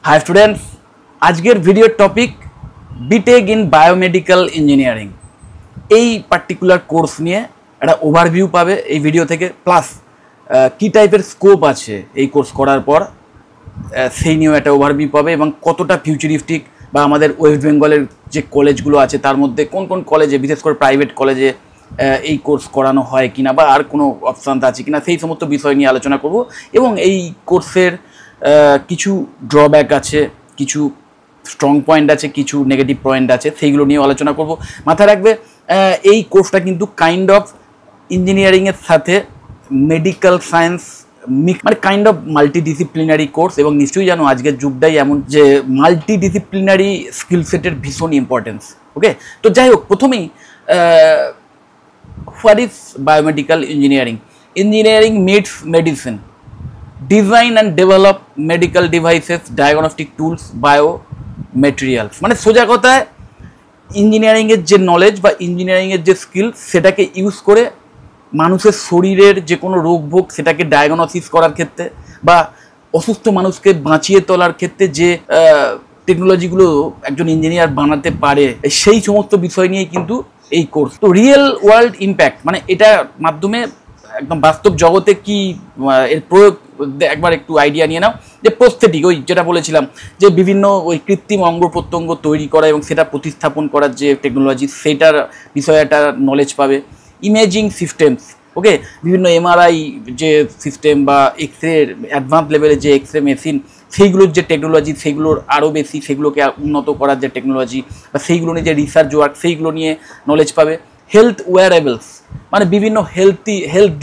High students आजकेर भिडियोर topic BTech इन biomedical engineering এই particular course নিয়ে একটা ওভারভিউ পাবে এই ভিডিও থেকে প্লাস কি টাইপের স্কোপ আছে এই কোর্স করার পর সেই নিয়েও একটা ওভারভিউ পাবে এবং কতটা ফিউচারিস্টিক বা আমাদের ওয়েস্ট বেঙ্গলের যে কলেজগুলো আছে তার মধ্যে কোন কোন কলেজে বিশেষ করে প্রাইভেট কলেজে এই কোর্স করানো হয় কিনা বা আর কোনো অপশান আছে কিনা সেই সমস্ত বিষয় নিয়ে আলোচনা করব এবং এই কোর্সের কিছু ড্রব্যাক আছে, কিছু স্ট্রং পয়েন্ট আছে, কিছু নেগেটিভ পয়েন্ট আছে, সেইগুলো নিয়ে আলোচনা করব। মাথায় রাখবে এই কোর্সটা কিন্তু কাইন্ড অফ ইঞ্জিনিয়ারিংয়ের সাথে মেডিকেল সায়েন্স মিক্স, মানে কাইন্ড অফ মাল্টিডিসিপ্লিনারি কোর্স। এবং নিশ্চয়ই জানো আজকের যুগটাই এমন যে মাল্টিডিসিপ্লিনারি স্কিল সেটের ভীষণ ইম্পর্টেন্স। ওকে, তো যাই হোক, প্রথমেই what is biomedical engineering? Engineering meets medicine, design and develop medical devices, diagnostic tools, bio materials. মানে সোজা কথায় ইঞ্জিনিয়ারিংয়ের যে নলেজ বা ইঞ্জিনিয়ারিংয়ের যে স্কিল সেটাকে ইউজ করে মানুষের শরীরের যে কোনো রোগ ভোগ সেটাকে ডায়াগনোসিস করার ক্ষেত্রে বা অসুস্থ মানুষকে বাঁচিয়ে তোলার ক্ষেত্রে যে টেকনোলজিগুলো একজন ইঞ্জিনিয়ার বানাতে পারে সেই সমস্ত বিষয় নিয়ে কিন্তু এই কোর্স। তো রিয়েল ওয়ার্ল্ড ইম্প্যাক্ট, মানে এটার মাধ্যমে একদম বাস্তব জগতে কি এর প্রয়োগ একবার একটু আইডিয়া নিয়ে নাও। যে প্রস্থেটিক, ওই যেটা বলেছিলাম যে বিভিন্ন ওই কৃত্রিম অঙ্গ প্রত্যঙ্গ তৈরি করা এবং সেটা প্রতিস্থাপন করার যে টেকনোলজি সেইটার বিষয়ে একটা নলেজ পাবে। ইমেজিং সিস্টেমস, ওকে, বিভিন্ন এমআরআই যে সিস্টেম বা এক্স রে অ্যাডভান্স লেভেলের যে এক্স রে মেশিন সেইগুলোর যে টেকনোলজি সেইগুলোর আরও বেশি সেগুলোকে উন্নত করার যে টেকনোলজি বা সেইগুলো নিয়ে যে রিসার্চ ওয়ার্ক সেইগুলো নিয়ে নলেজ পাবে। হেলথ ওয়্যারেবলস, মানে বিভিন্ন হেলথ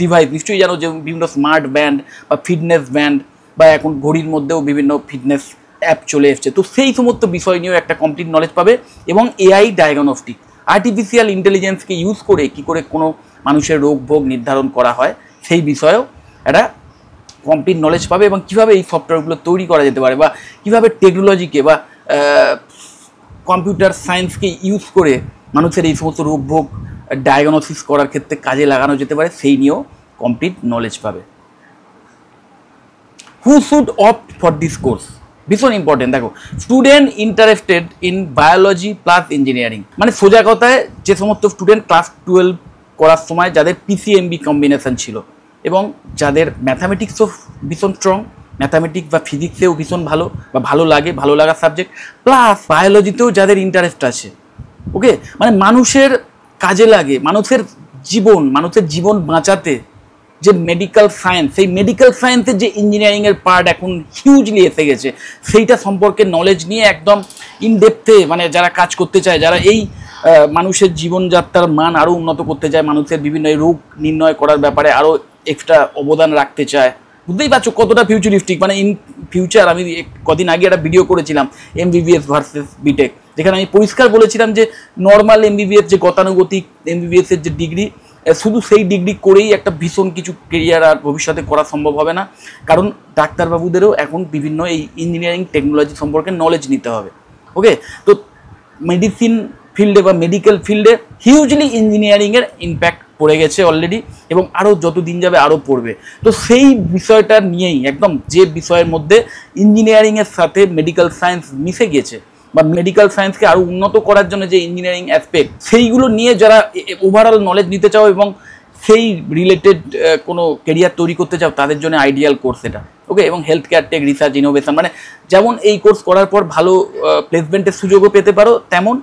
ডিভাইস, নিশ্চয়ই জানো যে বিভিন্ন স্মার্ট ব্যান্ড বা ফিটনেস ব্যান্ড বা এখন ঘড়ির মধ্যেও বিভিন্ন ফিটনেস অ্যাপ চলে এসছে। তো সেই সমস্ত বিষয় নিয়েও একটা কমপ্লিট নলেজ পাবে। এবং এআই ডায়াগনস্টিক, আর্টিফিশিয়াল ইন্টেলিজেন্সকে ইউজ করে কী করে কোনো মানুষের রোগ ভোগ নির্ধারণ করা হয় সেই বিষয়েও একটা কমপ্লিট নলেজ পাবে। এবং কীভাবে এই সফটওয়্যারগুলো তৈরি করা যেতে পারে বা কীভাবে টেকনোলজিকে বা কম্পিউটার সায়েন্সকে ইউজ করে মানুষের এই সমস্ত রোগ ভোগ ডায়াগনোসিস করার ক্ষেত্রে কাজে লাগানো যেতে পারে সেই নিয়েও কমপ্লিট নলেজ পাবে। হু should opt for this course? ভীষণ ইম্পর্টেন্ট। দেখো, student interested in biology plus engineering, মানে সোজা কথায় যে সমস্ত স্টুডেন্ট ক্লাস 12 করার সময় যাদের পিসিএমবি কম্বিনেশন ছিল এবং যাদের ম্যাথামেটিক্সও ভীষণ স্ট্রং, ম্যাথামেটিক্স বা ফিজিক্সেও ভীষণ ভালো বা ভালো লাগার সাবজেক্ট, প্লাস বায়োলজিতেও যাদের ইন্টারেস্ট আছে। ওকে, মানে মানুষের কাজে লাগে, মানুষের জীবন বাঁচাতে যে মেডিকেল সায়েন্স, সেই মেডিকেল সায়েন্সের যে ইঞ্জিনিয়ারিংয়ের পার্ট এখন হিউজলি এসে গেছে সেইটা সম্পর্কে নলেজ নিয়ে একদম ইনডেপথে মানে যারা কাজ করতে চায়, যারা এই মানুষের জীবনযাত্রার মান আরও উন্নত করতে চায়, মানুষের বিভিন্ন রোগ নির্ণয় করার ব্যাপারে আরও এক্সট্রা অবদান রাখতে চায়, বুঝতেই পারছো কতটা ফিউচারিস্টিক। মানে ইন ফিউচার আমি কদিন আগে একটা ভিডিও করেছিলাম এমবিবিএস ভার্সেস বিটেক, যেখানে আমি পরিষ্কার বলেছিলাম যে নর্মাল এমবিবিএস যে গতানুগতিক এমবিবিএসের যে ডিগ্রি, শুধু সেই ডিগ্রি করেই একটা ভীষণ কিছু কেরিয়ার আর ভবিষ্যতে করা সম্ভব হবে না। কারণ ডাক্তারবাবুদেরও এখন বিভিন্ন এই ইঞ্জিনিয়ারিং টেকনোলজি সম্পর্কে নলেজ নিতে হবে। ওকে, তো মেডিসিন ফিল্ডে বা মেডিকেল ফিল্ডে হিউজলি ইঞ্জিনিয়ারিংয়ের ইম্প্যাক্ট পড়ে গেছে অলরেডি এবং আরও যত দিন যাবে আরও পড়বে। তো সেই বিষয়টা নিয়েই একদম যে বিষয়ের মধ্যে ইঞ্জিনিয়ারিংয়ের সাথে মেডিকেল সায়েন্স মিশে গেছে বা মেডিকেল সায়েন্সকে আরও উন্নত করার জন্য যে ইঞ্জিনিয়ারিং অ্যাসপেক্ট সেইগুলো নিয়ে যারা ওভারঅল নলেজ নিতে চাও এবং সেই রিলেটেড কোনো কেরিয়ার তৈরি করতে চাও তাদের জন্য আইডিয়াল কোর্স এটা। ওকে, এবং health care tech, research, innovation, মানে যেমন এই কোর্স করার পর ভালো প্লেসমেন্টের সুযোগও পেতে পারো তেমন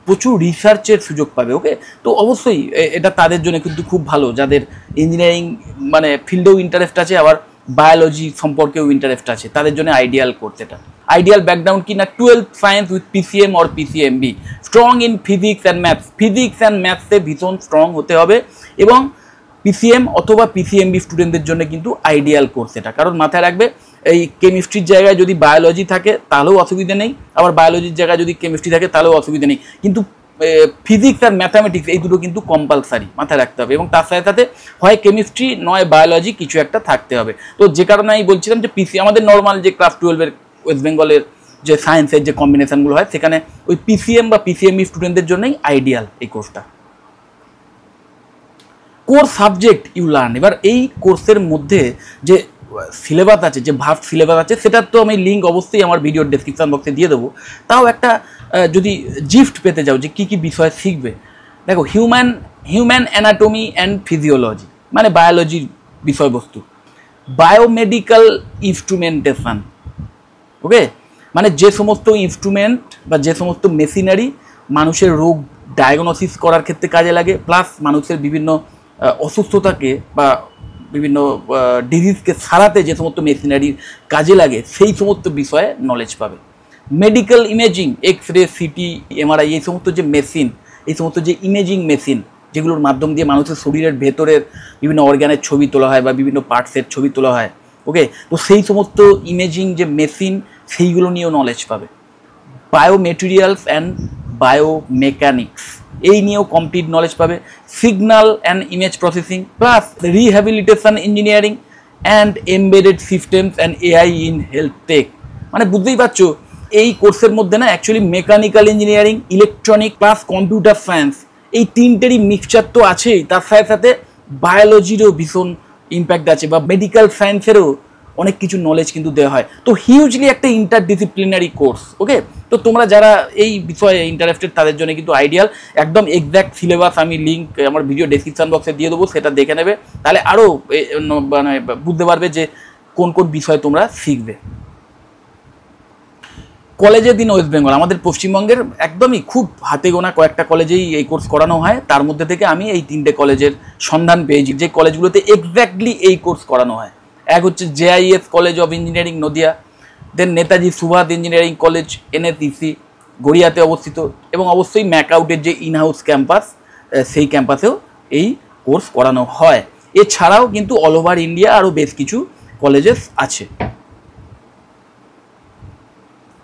প্রচুর রিসার্চের সুযোগ পাবে। ওকে, তো অবশ্যই এটা তাদের জন্য কিন্তু খুব ভালো যাদের ইঞ্জিনিয়ারিং মানে ফিল্ডেও ইন্টারেস্ট আছে আবার বায়োলজি সম্পর্কেও ইন্টারেস্ট আছে, তাদের জন্য আইডিয়াল কোর্স এটা। আইডিয়াল ব্যাকগ্রাউন্ড কি না, 12th science with PCM or PCMB, strong in physics and maths, physics and ম্যাথসে ভীষণ স্ট্রং হতে হবে এবং পিসিএম অথবা পিসিএমবি স্টুডেন্টদের জন্য কিন্তু আইডিয়াল কোর্স এটা। কারণ মাথায় রাখবে এই কেমিস্ট্রির জায়গায় যদি বায়োলজি থাকে তাহলেও অসুবিধা নেই, আবার বায়োলজির জায়গায় যদি কেমিস্ট্রি থাকে তাহলেও অসুবিধা নেই, কিন্তু ফিজিক্স আর ম্যাথামেটিক্স এই দুটো কিন্তু কম্পালসারি মাথায় রাখতে হবে এবং তার সাথে সাথে হয় কেমিস্ট্রি নয় বায়োলজি কিছু একটা থাকতে হবে। তো যে কারণে আমি বলছিলাম যে আমাদের নর্মাল যে ক্লাস 12-এর ওয়েস্ট বেঙ্গলের যে সায়েন্সের যে কম্বিনেশনগুলো হয় সেখানে ওই পিসিএম বা পিসিএমই স্টুডেন্টদের জন্যই আইডিয়াল এই কোর্সটা। কোর সাবজেক্ট ইউ লার্ন, এবার এই কোর্সের মধ্যে যে সিলেবাস আছে, যে ভাস্ট সিলেবাস আছে, সেটার তো আমি লিঙ্ক অবশ্যই আমার ভিডিওর ডেসক্রিপশন বক্সে দিয়ে দেবো। তাও একটা যদি জিফট পেতে যাও যে কী কী বিষয় শিখবে, দেখো হিউম্যান অ্যানাটমি অ্যান্ড ফিজিওলজি মানে বায়োলজির বিষয়বস্তু, বায়োমেডিক্যাল ইনস্ট্রুমেন্টেশন, ওকে, মানে যে সমস্ত ইনস্ট্রুমেন্ট বা যে সমস্ত মেশিনারি মানুষের রোগ ডায়াগনোসিস করার ক্ষেত্রে কাজে লাগে, প্লাস মানুষের বিভিন্ন অসুস্থতাকে বা বিভিন্ন ডিজিজকে সারাতে যে সমস্ত মেশিনারির কাজে লাগে সেই সমস্ত বিষয়ে নলেজ পাবে। Medical imaging, X ray, city, MRI, এই সমস্ত যে মেশিন, এই সমস্ত যে ইমেজিং মেশিন যেগুলোর মাধ্যম দিয়ে মানুষের শরীরের ভেতরের বিভিন্ন অর্গানের ছবি তোলা হয় বা বিভিন্ন পার্টসের ছবি তোলা হয়, ওকে, তো সেই সমস্ত ইমেজিং যে মেশিন সেইগুলো নিয়েও নলেজ পাবে। বায়োমেটেরিয়ালস অ্যান্ড বায়োমেকানিক্স, এই নিয়েও কমপ্লিট নলেজ পাবে। Signal and image processing plus rehabilitation engineering and embedded systems and AI in health tech, মানে বুঝতেই পারছো এই কোর্সের মধ্যে না actually mechanical engineering, electronic plus computer science, এই তিনটেরই মিক্সচার তো আছেই, তার সাথে সাথে বায়োলজিরও ভীষণ ইম্প্যাক্ট আছে বা মেডিকেল সায়েন্সেরও অনেক কিছু নলেজ কিন্তু দেওয়া হয়। তো হিউজলি একটা ইন্টারডিসিপ্লিনারি কোর্স, ওকে। তো তোমরা যারা এই বিষয়ে ইন্টারেস্টেড তাদের জন্য কিন্তু আইডিয়াল। একদম এক্স্যাক্ট সিলেবাস আমি লিঙ্ক আমার ভিডিও ডেসক্রিপশন বক্সে দিয়ে দেবো, সেটা দেখে নেবে, তাহলে আরও মানে বুঝতে পারবে যে কোন কোন বিষয় তোমরা শিখবে। কলেজের দিন ওয়েস্ট বেঙ্গল, আমাদের পশ্চিমবঙ্গের একদমই খুব হাতে গোনা কয়েকটা কলেজেই এই কোর্স করানো হয়, তার মধ্যে থেকে আমি এই 3টে কলেজের সন্ধান পেয়েছি যে কলেজগুলোতে এক্স্যাক্টলি এই কোর্স করানো হয়। এক হচ্ছে JIS college of engineering Nadia, then Netaji Subhash engineering college NSEC গড়িয়াতে অবস্থিত, এবং অবশ্যই ম্যাকআউটের যে ইনহাউস ক্যাম্পাস সেই ক্যাম্পাসেও এই কোর্স করানো হয়। এছাড়াও কিন্তু অল ওভার ইন্ডিয়া আরও বেশ কিছু কলেজেস আছে।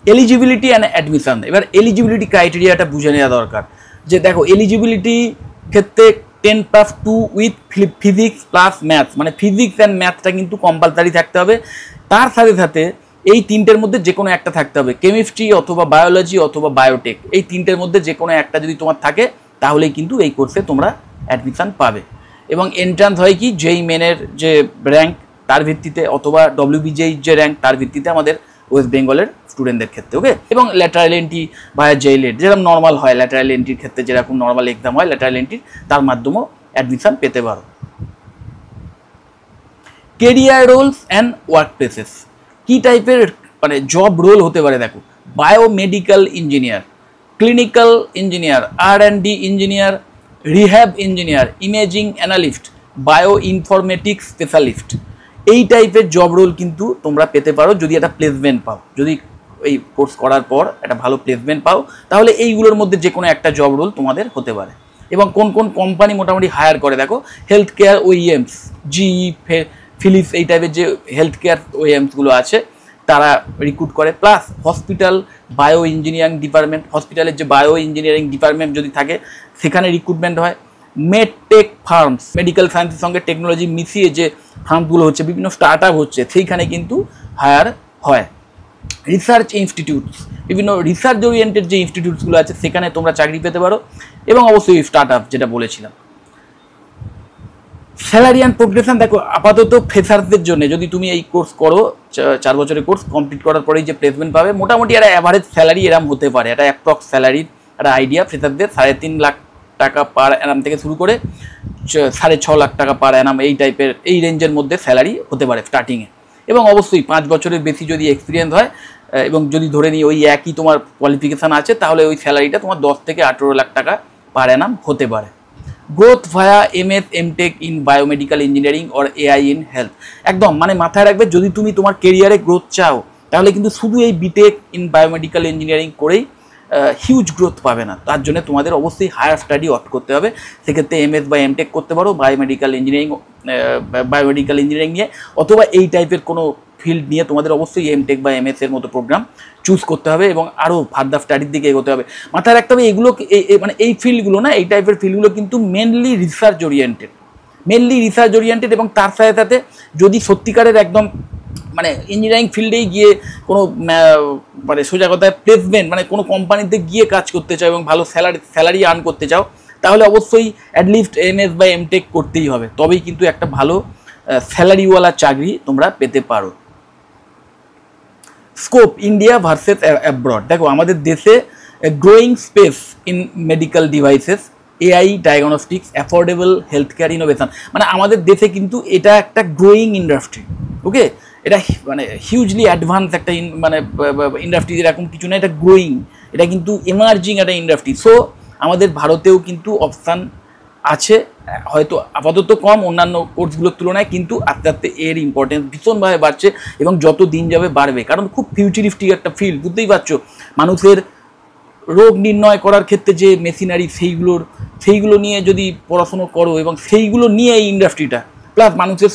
এলিজিবিলিটি অ্যান্ড অ্যাডমিশন, এবার এলিজিবিলিটি ক্রাইটেরিয়াটা বুঝে নেওয়া দরকার। যে দেখো এলিজিবিলিটি ক্ষেত্রে 10+2 উইথ ফিজিক্স প্লাস ম্যাথস, মানে ফিজিক্স অ্যান্ড ম্যাথসটা কিন্তু কম্পালসারি থাকতে হবে। তার সাথে সাথে এই তিনটের মধ্যে যে কোনো একটা থাকতে হবে, কেমিস্ট্রি অথবা বায়োলজি অথবা বায়োটেক, এই তিনটের মধ্যে যে কোনো একটা যদি তোমার থাকে তাহলেই কিন্তু এই কোর্সে তোমরা অ্যাডমিশান পাবে। এবং এন্ট্রান্স হয় কি JEE মেনের যে র্যাঙ্ক তার ভিত্তিতে অথবা WBJEE যে র্যাঙ্ক তার ভিত্তিতে আমাদের ওয়েস্ট বেঙ্গলের স্টুডেন্টদের ক্ষেত্রে, ওকে। এবং ল্যাটারাল এন্ট্রি ভায়া JEE যেরকম নর্মাল হয়, ল্যাটারাল এন্ট্রির ক্ষেত্রে যেরকম নর্মাল এক্সাম হয় ল্যাটারাল এন্ট্রির, তার মাধ্যমেও অ্যাডমিশান পেতে পারো। Career roles and work places, কী টাইপের মানে জব রোল হতে পারে দেখো, biomedical engineer, clinical engineer, R&D engineer, rehab engineer, imaging analyst, bio informatics specialist, এই টাইপের জব রোল কিন্তু তোমরা পেতে পারো যদি একটা প্লেসমেন্ট পাও। যদি এই কোর্স করার পর একটা ভালো প্লেসমেন্ট পাও তাহলে এইগুলোর মধ্যে যে কোনো একটা জব রোল তোমাদের হতে পারে। এবং কোন কোন কোম্পানি মোটামুটি হায়ার করে দেখো, health care OEMs, GE, Philips, এই টাইপের যে হেলথ কেয়ার OEMsগুলো আছে তারা রিক্রুট করে। Plus hospital bio engineering department, হসপিটালের যে বায়ো ইঞ্জিনিয়ারিং ডিপার্টমেন্ট যদি থাকে সেখানে রিক্রুটমেন্ট হয়। মেডটেক ফার্মস, মেডিকেল সায়েন্সের সঙ্গে টেকনোলজি মিশিয়ে যে ফার্মগুলো হচ্ছে, বিভিন্ন স্টার্ট আপ হচ্ছে, সেইখানে কিন্তু হায়ার হয়। রিসার্চ ইনস্টিটিউটস, বিভিন্ন রিসার্চ ওরিয়েন্টেড যে ইনস্টিটিউটসগুলো আছে সেখানে তোমরা চাকরি পেতে পারো। এবং অবশ্যই স্টার্ট আপ যেটা বলেছিলাম। স্যালারি অ্যান্ড প্রোগ্রেশন, দেখো আপাতত ফ্রেশারদের জন্য যদি তুমি এই কোর্স করো 4 বছরের কোর্স কমপ্লিট করার পরেই যে প্লেসমেন্ট পাবে, মোটামুটি একটা অ্যাভারেজ স্যালারি এরম হতে পারে, একটা অ্যাপ্রক্স স্যালারির একটা আইডিয়া ফ্রেশারদের 3.5 লাখ টাকা পার অ্যানাম থেকে শুরু করে 6.5 লাখ টাকা পার অ্যানাম, এই টাইপের এই রেঞ্জের মধ্যে স্যালারি হতে পারে স্টার্টিংয়ে। এবং অবশ্যই 5 বছরের বেশি যদি এক্সপিরিয়েন্স হয় এবং যদি ধরে নিই ওই একই তোমার কোয়ালিফিকেশান আছে তাহলে ওই স্যালারিটা তোমার 10 থেকে 18 লাখ টাকা পার অ্যানাম হতে পারে। Growth via MS MTech in biomedical engineering or AI in health, একদম মানে মাথায় রাখবে যদি তুমি তোমার কেরিয়ারে গ্রোথ চাও তাহলে কিন্তু শুধু এই BTech ইন বায়োমেডিক্যাল ইঞ্জিনিয়ারিং করেই হিউজ গ্রোথ পাবে না, তার জন্য তোমাদের অবশ্যই হায়ার স্টাডি অপ্ট করতে হবে। সেক্ষেত্রে MS বা MTech করতে পারো বায়োমেডিক্যাল ইঞ্জিনিয়ারিং নিয়ে, অথবা এই টাইপের কোনো ফিল্ড নিয়ে তোমাদের অবশ্যই MTech বা MS এর মতো প্রোগ্রাম চুজ করতে হবে এবং আরও ফার্দার স্টাডির দিকে এগোতে হবে। মাথায় রাখতে হবে এগুলো মানে এই ফিল্ডগুলো না, এই টাইপের ফিল্ডগুলো কিন্তু মেনলি রিসার্চ ওরিয়েন্টেড এবং তার সাথে সাথে যদি সত্যিকারের একদম মানে ইঞ্জিনিয়ারিং ফিল্ডেই গিয়ে কোনো মানে সোজা কথায় প্লেসমেন্ট মানে কোনো কোম্পানিতে গিয়ে কাজ করতে চাও এবং ভালো স্যালারি আর্ন করতে চাও তাহলে অবশ্যই অ্যাটলিস্ট MS বা MTech করতেই হবে, তবেই কিন্তু একটা ভালো স্যালারিওয়ালা চাকরি তোমরা পেতে পারো। স্কোপ ইন্ডিয়া ভার্সেস অ্যাব্রড, দেখো আমাদের দেশে growing space in medical devices, AI diagnostics, affordable health care innovation, মানে আমাদের দেশে কিন্তু এটা একটা গ্রোয়িং ইন্ডাস্ট্রি। ওকে, এটা মানে হিউজলি অ্যাডভান্স একটা মানে ইন্ডাস্ট্রি, এরকম কিছু না, এটা গ্রোয়িং, এটা কিন্তু এমার্জিং একটা ইন্ডাস্ট্রি। সো আমাদের ভারতেও কিন্তু অপশান আছে, হয়তো আপাতত কম অন্যান্য কোর্সগুলোর তুলনায়, কিন্তু আস্তে আস্তে এর ইম্পর্টেন্স ভীষণভাবে বাড়ছে এবং যত দিন যাবে বাড়বে, কারণ খুব ফিউচারিস্টিক একটা ফিল্ড। বুঝতেই পারছো, মানুষের রোগ নির্ণয় করার ক্ষেত্রে যে মেশিনারি সেইগুলো নিয়ে যদি পড়াশুনো করো এবং সেইগুলো নিয়ে এই ইন্ডাস্ট্রিটা, প্লাস মানুষের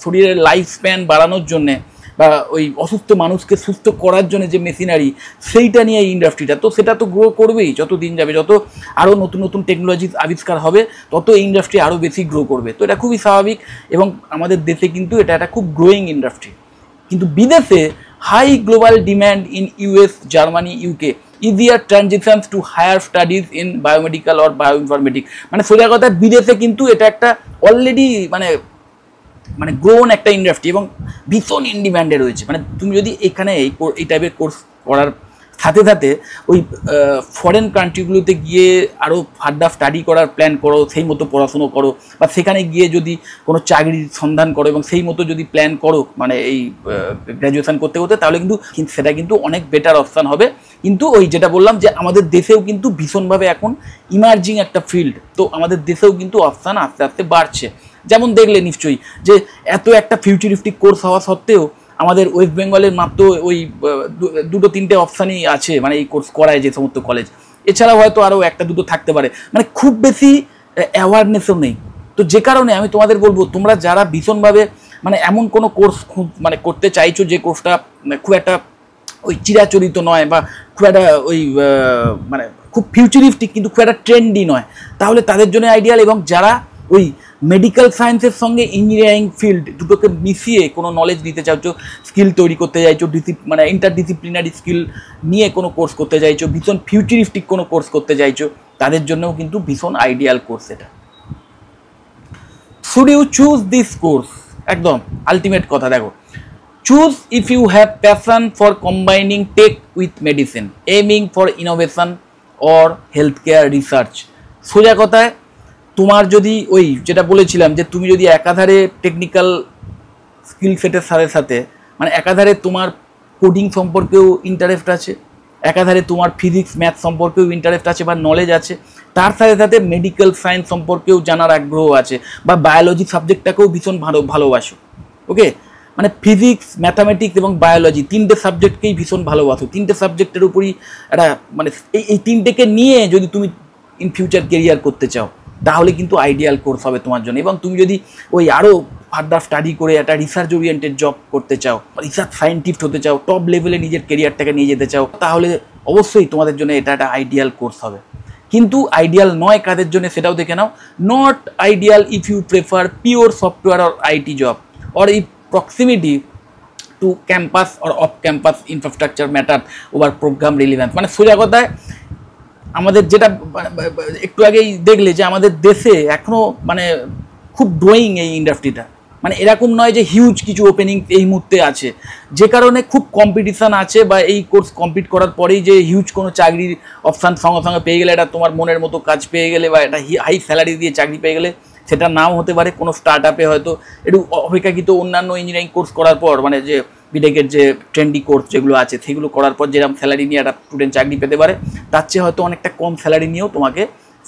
শরীরের লাইফ স্প্যান বাড়ানোর জন্যে বা ওই অসুস্থ মানুষকে সুস্থ করার জন্য যে মেশিনারি, সেইটা নিয়ে এই ইন্ডাস্ট্রিটা, তো সেটা তো গ্রো করবেই যত দিন যাবে, যত আরও নতুন নতুন টেকনোলজি আবিষ্কার হবে তত এই ইন্ডাস্ট্রি আরও বেশি গ্রো করবে। তো এটা খুবই স্বাভাবিক এবং আমাদের দেশে কিন্তু এটা একটা খুব গ্রোয়িং ইন্ডাস্ট্রি। কিন্তু বিদেশে high global demand in US, Germany, UK, easier transitions to higher studies in biomedical or bioinformatic, মানে সোজা কথা বিদেশে কিন্তু এটা একটা অলরেডি মানে গ্রোন একটা ইন্ডাস্ট্রি এবং ভীষণ ইন ডিম্যান্ডে রয়েছে। মানে তুমি যদি এখানে এই টাইপের কোর্স করার সাথে সাথে ওই ফরেন কান্ট্রিগুলোতে গিয়ে আরও ফার্দার স্টাডি করার প্ল্যান করো, সেই মতো পড়াশুনো করো, বা সেখানে গিয়ে যদি কোনো চাকরির সন্ধান করো এবং সেই মতো যদি প্ল্যান করো মানে এই গ্র্যাজুয়েশন করতে করতে, তাহলে কিন্তু সেটা কিন্তু অনেক বেটার অপশান হবে। কিন্তু ওই যেটা বললাম যে আমাদের দেশেও কিন্তু ভীষণভাবে এখন ইমার্জিং একটা ফিল্ড, তো আমাদের দেশেও কিন্তু অপশান আস্তে আস্তে বাড়ছে। যেমন দেখলে নিশ্চয়ই যে এত একটা ফিউচারিস্টিক কোর্স হওয়া সত্ত্বেও আমাদের ওয়েস্ট বেঙ্গলের মাত্র ওই 2-3টে অপশানই আছে, মানে এই কোর্স করায় যে সমস্ত কলেজ, এছাড়াও হয়তো আরও 1-2 থাকতে পারে, মানে খুব বেশি অ্যাওয়ারনেসও নেই। তো যে কারণে আমি তোমাদের বলবো, তোমরা যারা ভীষণভাবে মানে এমন কোনো কোর্স খুব মানে করতে চাইছো যে কোর্সটা খুব একটা ওই চিরাচরিত নয় বা খুব একটা ওই মানে খুব ফিউচারিস্টিক কিন্তু খুব একটা ট্রেন্ডি নয়, তাহলে তাদের জন্য আইডিয়াল। এবং যারা ওই মেডিকেল সায়েন্সের সঙ্গে ইঞ্জিনিয়ারিং ফিল্ড দুটোকে মিশিয়ে কোনো নলেজ দিতে চাইছো, স্কিল তৈরি করতে চাইছো, মানে ইন্টারডিসিপ্লিনারি স্কিল নিয়ে কোনো কোর্স করতে চাইছো, ভীষণ ফিউচারিস্টিক কোনো কোর্স করতে চাইছো, তাদের জন্যও কিন্তু ভীষণ আইডিয়াল কোর্স এটা। Should you choose this course, একদম আলটিমেট কথা। দেখো, choose if you have passion for combining tech with medicine, aiming for innovation or health care research. সোজা কথায় তোমার যদি ওই যেটা বলেছিলাম যে তুমি যদি একাধারে টেকনিক্যাল স্কিল সেটের সাথে সাথে মানে একাধারে তোমার কোডিং সম্পর্কেও ইন্টারেস্ট আছে, একাধারে তোমার ফিজিক্স ম্যাথ সম্পর্কেও ইন্টারেস্ট আছে বা নলেজ আছে, তার সাথে সাথে মেডিকেল সায়েন্স সম্পর্কেও জানার আগ্রহ আছে, বা বায়োলজি সাবজেক্টটাকেও ভীষণ ভালোবাসো, ওকে, মানে ফিজিক্স, ম্যাথামেটিক্স এবং বায়োলজি 3টে সাবজেক্টকেই ভীষণ ভালোবাসো, 3টে সাবজেক্টের উপরই একটা মানে এই 3টেকে নিয়ে যদি তুমি ইন ফিউচার কেরিয়ার করতে চাও, তাহলে কিন্তু আইডিয়াল কোর্স হবে তোমার জন্য। এবং তুমি যদি ওই আরও ফার্দার স্টাডি করে একটা রিসার্চ ওরিয়েন্টেড জব করতে চাও, রিসার্চ সায়েন্টিস্ট হতে চাও, টপ লেভেলে নিজের কেরিয়ারটাকে নিয়ে যেতে চাও, তাহলে অবশ্যই তোমাদের জন্য এটা একটা আইডিয়াল কোর্স হবে। কিন্তু আইডিয়াল নয় কাদের জন্য সেটাও দেখে নাও। Not ideal if you prefer pure software or IT job or if proximity to campus or off campus infrastructure matter over program relevance. মানে সোজা কথায় আমাদের যেটা একটু আগেই দেখলে যে আমাদের দেশে এখনও মানে খুব গ্রোয়িং এই ইন্ডাস্ট্রিটা, মানে এরকম নয় যে হিউজ কিছু ওপেনিং এই মুহূর্তে আছে, যে কারণে খুব কম্পিটিশান আছে, বা এই কোর্স কমপ্লিট করার পরেই যে হিউজ কোনো চাকরির অপশান সঙ্গে সঙ্গে পেয়ে গেলে, এটা তোমার মনের মতো কাজ পেয়ে গেলে বা এটা হাই স্যালারি দিয়ে চাকরি পেয়ে গেলে, সেটা নাও হতে পারে। কোনো স্টার্ট আপে হয়তো একটু অপেক্ষাকৃত অন্যান্য ইঞ্জিনিয়ারিং কোর্স করার পর, মানে যে বিটেকের যে ট্রেন্ডি কোর্স যেগুলো আছে সেগুলো করার পর যেরকম স্যালারি নিয়ে একটা স্টুডেন্ট চাকরি পেতে পারে, তার চেয়ে হয়তো অনেকটা কম স্যালারি নিয়েও তোমাকে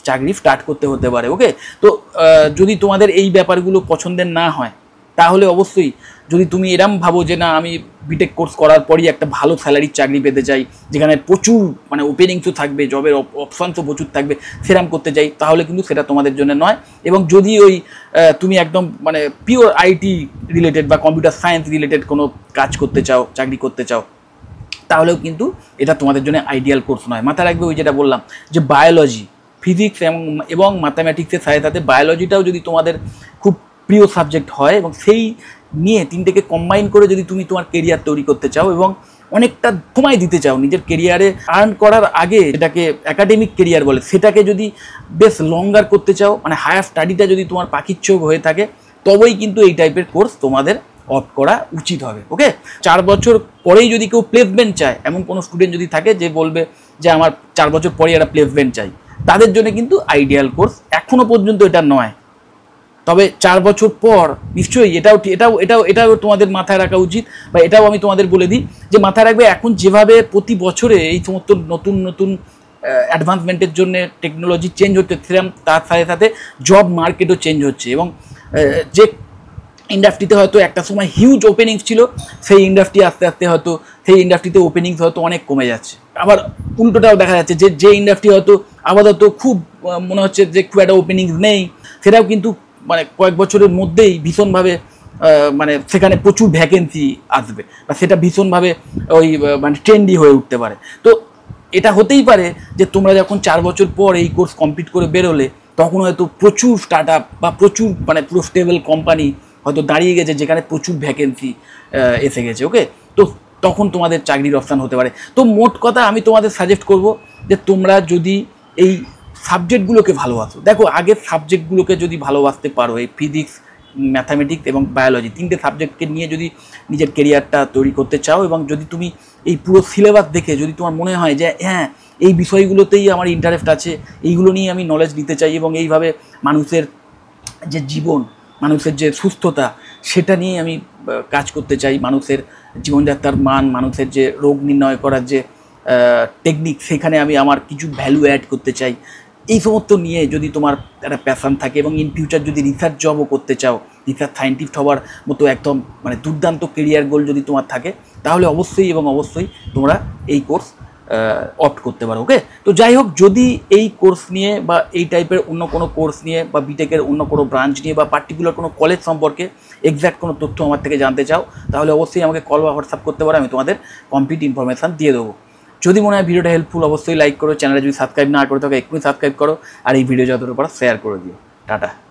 চাকরি স্টার্ট করতে হতে পারে, ওকে। তো যদি তোমাদের এই ব্যাপারগুলো পছন্দের না হয়, তাহলে অবশ্যই যদি তুমি এরম ভাবো যে না আমি বিটেক কোর্স করার পরই একটা ভালো স্যালারির চাকরি পেতে চাই, যেখানে প্রচুর মানে ওপেনিংসও থাকবে, জবের অপশানসও প্রচুর থাকবে, সেরাম করতে চাই, তাহলে কিন্তু সেটা তোমাদের জন্য নয়। এবং যদি ওই তুমি একদম মানে পিওর আইটি রিলেটেড বা কম্পিউটার সায়েন্স রিলেটেড কোনো কাজ করতে চাও, চাকরি করতে চাও, তাহলেও কিন্তু এটা তোমাদের জন্য আইডিয়াল কোর্স নয়। মাথায় রাখবে ওই যেটা বললাম যে বায়োলজি, ফিজিক্স এবং ম্যাথামেটিক্সের সাথে সাথে বায়োলজিটাও যদি তোমাদের খুব প্রিয় সাবজেক্ট হয় এবং সেই নিয়ে 3টেকে কম্বাইন করে যদি তুমি তোমার কেরিয়ার তৈরি করতে চাও এবং অনেকটা সময় দিতে চাও নিজের কেরিয়ারে আর্ন করার আগে, যেটাকে একাডেমিক কেরিয়ার বলে, সেটাকে যদি বেশ লঙ্গার করতে চাও, মানে হায়ার স্টাডিটা যদি তোমার পাখির চোখ হয়ে থাকে, তবেই কিন্তু এই টাইপের কোর্স তোমাদের অপ্ট করা উচিত হবে। ওকে, 4 বছর পরেই যদি কেউ প্লেসমেন্ট চায়, এমন কোনো স্টুডেন্ট যদি থাকে যে বলবে যে আমার 4 বছর পরেই একটা প্লেসমেন্ট চাই, তাদের জন্য কিন্তু আইডিয়াল কোর্স। এখনও পর্যন্ত এটা নয়, তবে 4 বছর পর নিশ্চয়ই এটাও তোমাদের মাথায় রাখা উচিত, বা এটাও আমি তোমাদের বলে দিই যে মাথায় রাখবে, এখন যেভাবে প্রতি বছরে এই সমস্ত নতুন নতুন অ্যাডভান্সমেন্টের জন্য টেকনোলজি চেঞ্জ হচ্ছে, তার সাথে সাথে জব মার্কেটও চেঞ্জ হচ্ছে, এবং যে ইন্ডাস্ট্রিতে হয়তো একটা সময় হিউজ ওপেনিংস ছিল, সেই ইন্ডাস্ট্রি আস্তে আস্তে হয়তো সেই ইন্ডাস্ট্রিতে ওপেনিংস হয়তো অনেক কমে যাচ্ছে। আবার উল্টোটাও দেখা যাচ্ছে যে ইন্ডাস্ট্রি হয়তো আপাতত খুব মনে হচ্ছে যে খুব একটা ওপেনিংস নেই, সেটাও কিন্তু মানে কয়েক বছরের মধ্যেই ভীষণভাবে মানে সেখানে প্রচুর ভ্যাকেন্সি আসবে, বা সেটা ভীষণভাবে ওই মানে ট্রেন্ডি হয়ে উঠতে পারে। তো এটা হতেই পারে যে তোমরা যখন 4 বছর পর এই কোর্স কমপ্লিট করে বেরোলে, তখন হয়তো প্রচুর স্টার্ট আপ বা প্রচুর মানে পুরো স্টেবল কোম্পানি হয়তো দাঁড়িয়ে গেছে, যেখানে প্রচুর ভ্যাকেন্সি এসে গেছে। ওকে, তো তখন তোমাদের চাকরির অপশান হতে পারে। তো মোট কথা আমি তোমাদের সাজেস্ট করব যে তোমরা যদি এই সাবজেক্টগুলোকে ভালোবাসো, দেখো আগের সাবজেক্টগুলোকে যদি ভালোবাসতে পারো, এই ফিজিক্স, ম্যাথামেটিক্স এবং বায়োলজি, 3টে সাবজেক্টকে নিয়ে যদি নিজের কেরিয়ারটা তৈরি করতে চাও, এবং যদি তুমি এই পুরো সিলেবাস দেখে যদি তোমার মনে হয় যে হ্যাঁ এই বিষয়গুলোতেই আমার ইন্টারেস্ট আছে, এইগুলো নিয়ে আমি নলেজ নিতে চাই, এবং এইভাবে মানুষের যে জীবন, মানুষের যে সুস্থতা, সেটা নিয়ে আমি কাজ করতে চাই, মানুষের জীবনযাত্রার মান, মানুষের যে রোগ নির্ণয় করার যে টেকনিক, সেখানে আমি আমার কিছু ভ্যালু অ্যাড করতে চাই, এই সমস্ত নিয়ে যদি তোমার একটা প্যাশন থাকে, এবং ইন ফিউচার যদি রিসার্চ জবও করতে চাও, রিসার্চ সায়েন্টিস্ট হওয়ার মতো একদম মানে দুর্দান্ত কেরিয়ার গোল যদি তোমার থাকে, তাহলে অবশ্যই এবং অবশ্যই তোমরা এই কোর্স অপ্ট করতে পারো। ওকে, তো যাই হোক, যদি এই কোর্স নিয়ে বা এই টাইপের অন্য কোনো কোর্স নিয়ে বা বিটেকের অন্য কোনো ব্রাঞ্চ নিয়ে বা পার্টিকুলার কোনো কলেজ সম্পর্কে এক্স্যাক্ট কোনো তথ্য আমার থেকে জানতে চাও, তাহলে অবশ্যই আমাকে কল বা হোয়াটসঅ্যাপ করতে পারো, আমি তোমাদের কমপ্লিট ইনফরমেশান দিয়ে দেবো। যদি মনে হয় ভিডিওটা হেল্পফুল, অবশ্যই লাইক করো, চ্যানেলে যদি সাবস্ক্রাইব না করে থাকো এক্ষুনি সাবস্ক্রাইব করো, আর এই ভিডিও যতটা পারো শেয়ার করে দিও। টাটা।